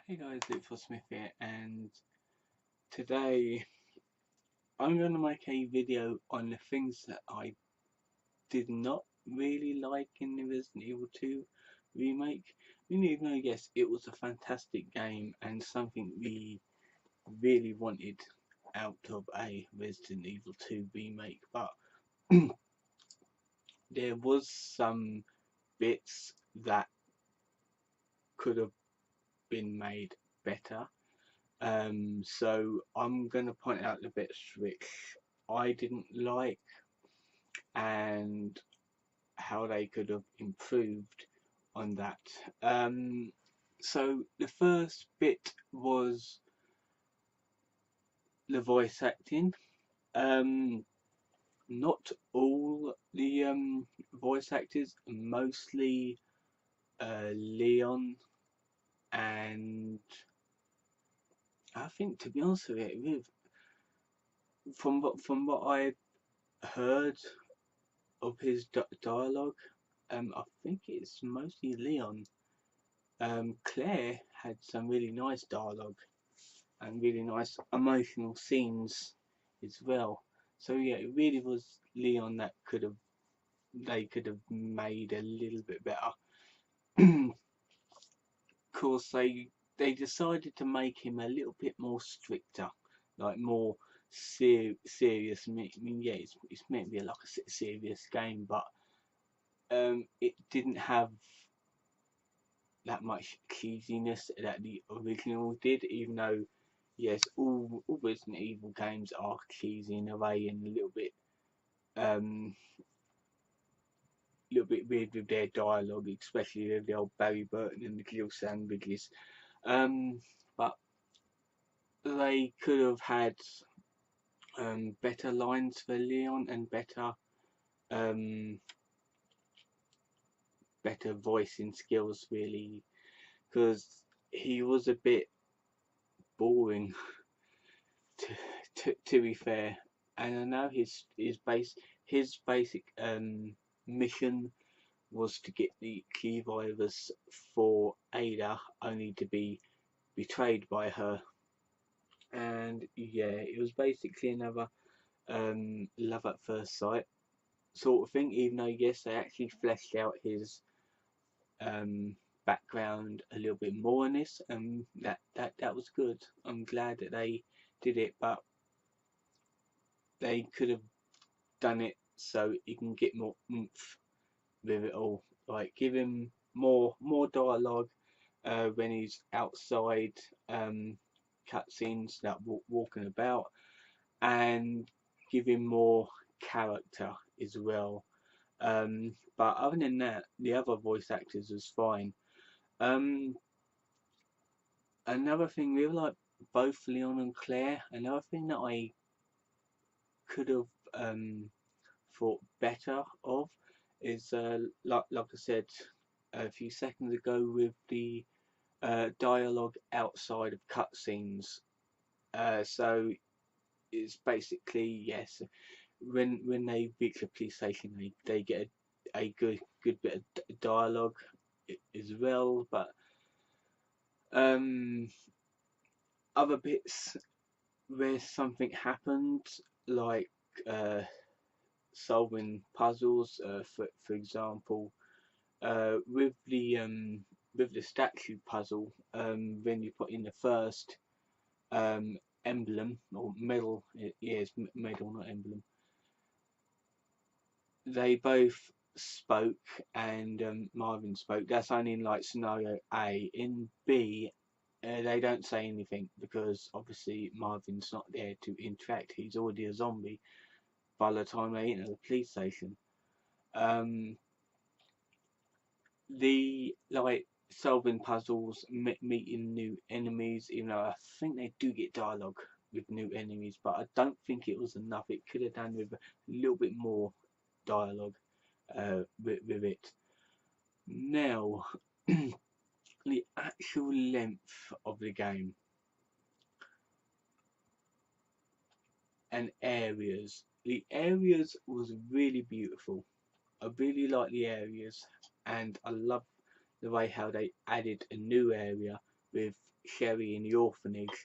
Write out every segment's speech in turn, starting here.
Hey guys, it's Smith here, and today I'm going to make a video on the things that I did not really like in the Resident Evil 2 remake. Even though, yes, it was a fantastic game and something we really wanted out of a Resident Evil 2 remake, but there was some bits that could have been made better. So I'm going to point out the bits which I didn't like and how they could have improved on that. Um, so the first bit was the voice acting. Um, Not all the voice actors, mostly Leon, and I think, to be honest with it, from what I heard of his dialogue, I think it's mostly Leon. Claire had some really nice dialogue and really nice emotional scenes as well. So yeah, it really was Leon that they could have made a little bit better. Of course, they decided to make him a little bit more stricter, like more serious. I mean, yeah, it's meant to be like a serious game, but it didn't have that much cheesiness that the original did, even though yes, all Resident Evil games are cheesy in a way and um a little bit weird with their dialogue, especially the old Barry Burton and the Jill sandwiches. But they could have had better lines for Leon and um better voicing skills really, because he was a bit boring to, to be fair. And I know his basic mission was to get the key virus for Ada, only to be betrayed by her. And yeah, it was basically another love at first sight sort of thing. Even though yes, they actually fleshed out his um, background a little bit more in this, and that was good. I'm glad that they did it, but they could have done it so he can get more oomph with it all. Like give him more dialogue when he's outside cutscenes that walking about, and give him more character as well. But other than that, the other voice actors was fine. Um, Another thing with like both Leon and Claire, another thing that I could have thought better of is like I said a few seconds ago with the dialogue outside of cutscenes. So it's basically yes, when they reach a police station, they get a good bit of dialogue as well, but um, other bits where something happened, like uh, solving puzzles, for example, with the statue puzzle, when you put in the first um, emblem or medal, yes, medal, not emblem. They both spoke, and Marvin spoke. That's only in like scenario A. In B, they don't say anything because obviously Marvin's not there to interact. He's already a zombie by the time they enter the police station. Um, the like solving puzzles, meeting new enemies. Even though I think they do get dialogue with new enemies, but I don't think it was enough. It could have done with a little bit more dialogue with it. Now, the actual length of the game and areas. The areas was really beautiful. I really like the areas, and I love the way how they added a new area with Sherry in the orphanage.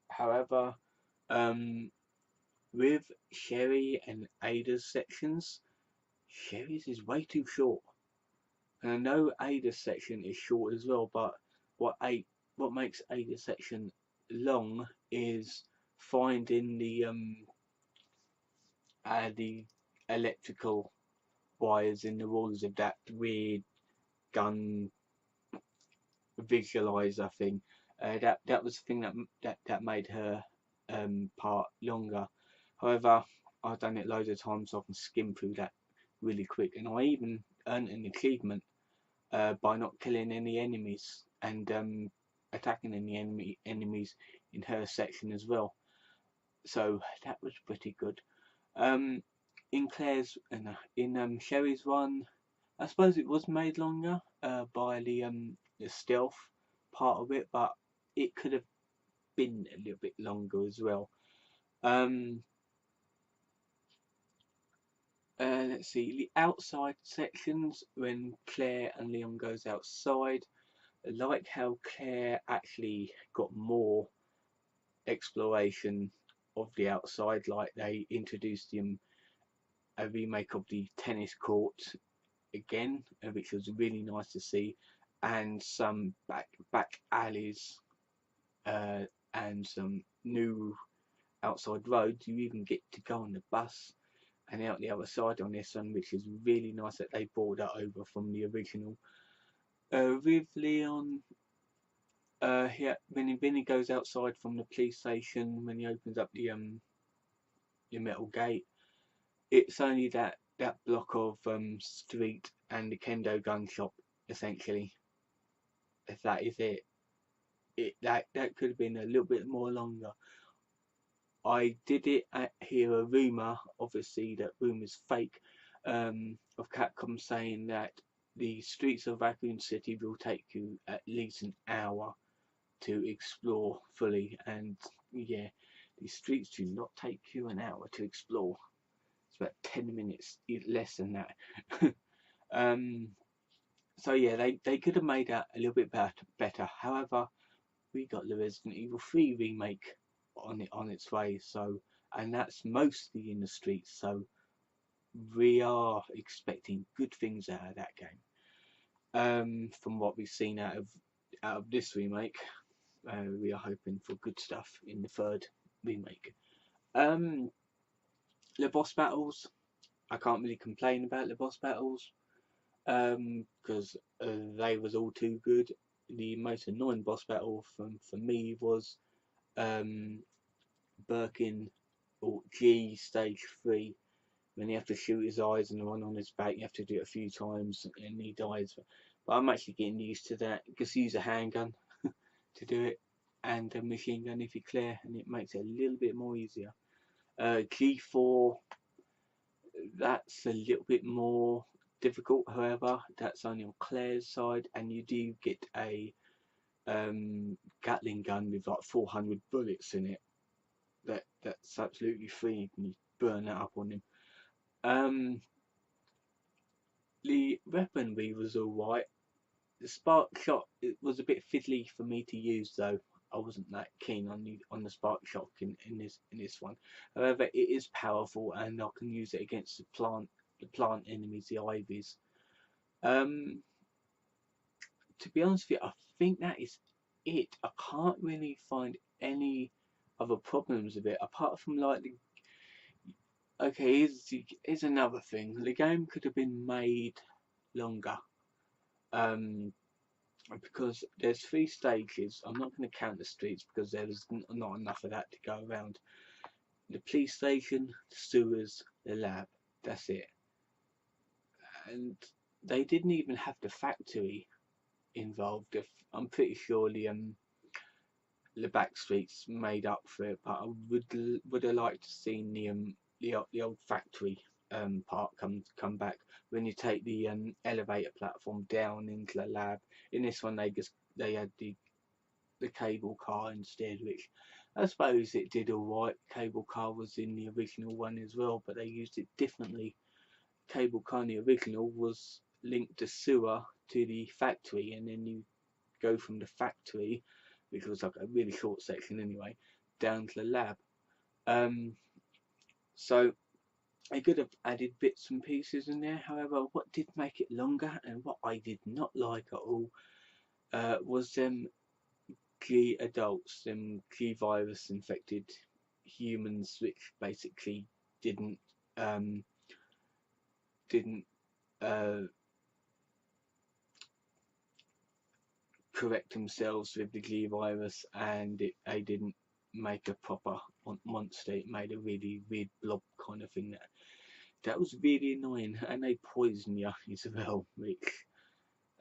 However, with Sherry and Ada's sections, Sherry's is way too short. And I know Ada's section is short as well, but what makes Ada's section long is finding the electrical wires in the walls of that weird gun visualizer thing. That was the thing that made her part longer. However, I've done it loads of times, so I can skim through that really quick, and I even earned an achievement by not killing any enemies and attacking any enemies in her section as well. So that was pretty good. Um, in Claire's in Sherry's one, I suppose it was made longer by the stealth part of it, but it could have been a little bit longer as well. Let's see, the outside sections when Claire and Leon goes outside. I like how Claire actually got more exploration of the outside, like they introduced a remake of the tennis court again, which was really nice to see, and some back alleys and some new outside roads. You even get to go on the bus and out the other side on this one, which is really nice that they brought that over from the original. With Leon, when he goes outside from the police station, when he opens up the metal gate, it's only that block of street and the kendo gun shop essentially. If that is it, that could have been a little bit more longer. I did hear a rumor, obviously that rumor's fake, of Capcom saying that the streets of Raccoon City will take you at least an hour to explore fully, and yeah, the streets do not take you an hour to explore. It's about 10 minutes less than that. So yeah, they could have made that a little bit better. However, we got the Resident Evil 3 remake on its way, so, and that's mostly in the streets, so we are expecting good things out of that game. From what we've seen out of this remake, we are hoping for good stuff in the third remake. The boss battles, I can't really complain about the boss battles, because they was all too good. The most annoying boss battle for me was Birkin or G stage 3, when you have to shoot his eyes and the one on his back, you have to do it a few times and he dies. But I'm actually getting used to that. You just use a handgun to do it, and a machine gun if you clear, and it makes it a little bit more easier. G4, that's a little bit more difficult, however that's only on Claire's side, and you do get a Gatling gun with like 400 bullets in it. That's absolutely free, and you burn that up on him. The weaponry was alright. The spark shot, it was a bit fiddly for me to use though. I wasn't that keen on the spark shot in this one. However, it is powerful, and I can use it against the plant enemies, the ivies. To be honest with you, I think that is it. I can't really find any other problems with it apart from like okay, here's another thing. The game could have been made longer. Because there's 3 stages. I'm not going to count the streets because there's not enough of that to go around. The police station, the sewers, the lab. That's it. And they didn't even have the factory involved. I'm pretty sure the back streets made up for it, but I would have liked to seen the old factory part come back when you take the elevator platform down into the lab. In this one, they had the cable car instead, which I suppose it did alright. Cable car was in the original one as well, but they used it differently. Cable car in the original was linked to sewer to the factory, and then you go from the factory, which was like a really short section anyway, down to the lab. Um, so I could have added bits and pieces in there. However, what did make it longer and what I did not like at all was them key adults, them key virus infected humans, which basically didn't um, didn't uh, correct themselves with the G virus, and they didn't make a proper monster. It made a really weird blob kind of thing. That was really annoying, and they poison you as well, which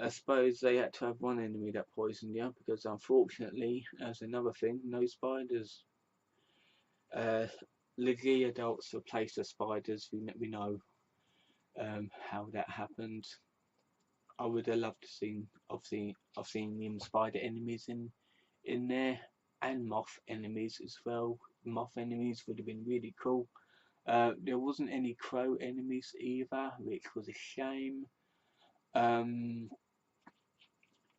I suppose they had to have one enemy that poisoned you, because unfortunately, as another thing, no spiders. The G adults replaced the spiders. We know how that happened. I would have loved to seen, obviously, I've seen them spider enemies in there, and moth enemies as well. Moth enemies would have been really cool. There wasn't any crow enemies either, which was a shame. Um,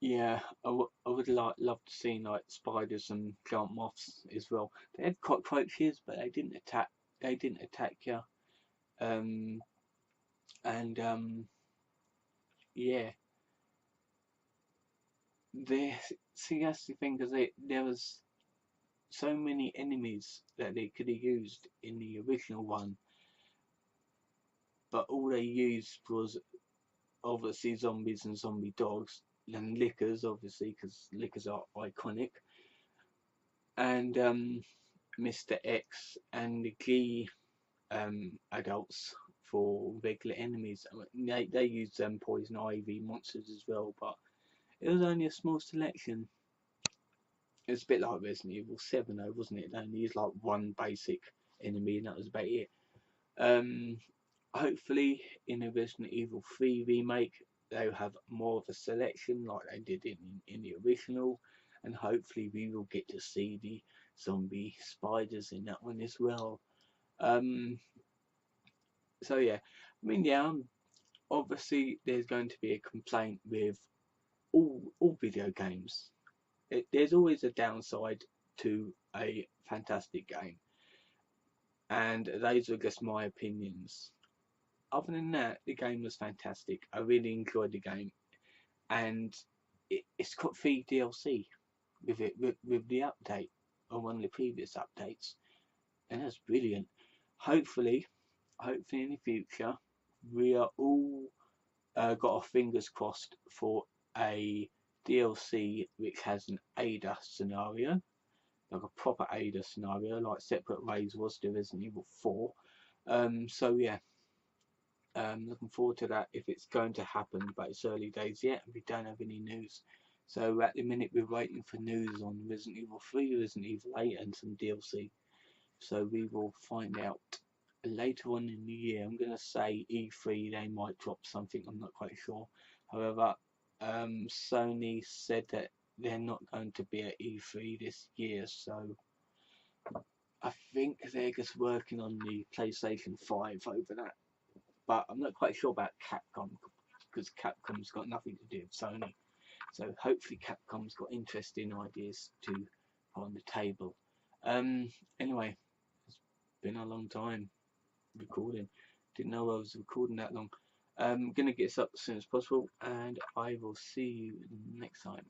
yeah, I would love to see like spiders and giant moths as well. They had cockroaches, but they didn't attack. They didn't attack you. Um, and yeah, they see that's the thing, because there was so many enemies that they could have used in the original one, but all they used was obviously zombies and zombie dogs and lickers, obviously, because lickers are iconic, and Mr. X and the key adults for regular enemies. I mean, they used poison ivy monsters as well, but it was only a small selection. It was a bit like Resident Evil 7 though, wasn't it? They only used like one basic enemy and that was about it. Um, Hopefully in a Resident Evil 3 remake they'll have more of a selection like they did in the original, and hopefully we will get to see the zombie spiders in that one as well. Um, so yeah, I mean, yeah, obviously there's going to be a complaint with all video games. There's always a downside to a fantastic game, and those are just my opinions. Other than that, the game was fantastic. I really enjoyed the game, and it's got free DLC with it with the update on one of the previous updates, and that's brilliant. Hopefully, hopefully in the future, we are all got our fingers crossed for a DLC which has an Ada scenario, like a proper Ada scenario, like Separate Ways was to Resident Evil 4. So yeah, looking forward to that if it's going to happen, but it's early days yet and we don't have any news. So at the minute we're waiting for news on Resident Evil 3, Resident Evil 8 and some DLC. So we will find out later on in the year. I'm going to say E3, they might drop something, I'm not quite sure. However, Sony said that they're not going to be at E3 this year, so I think they're just working on the PlayStation 5 over that. But I'm not quite sure about Capcom, because Capcom's got nothing to do with Sony. So hopefully Capcom's got interesting ideas to put on the table. Anyway, it's been a long time recording. Didn't know I was recording that long. I'm gonna get this up as soon as possible, and I will see you next time.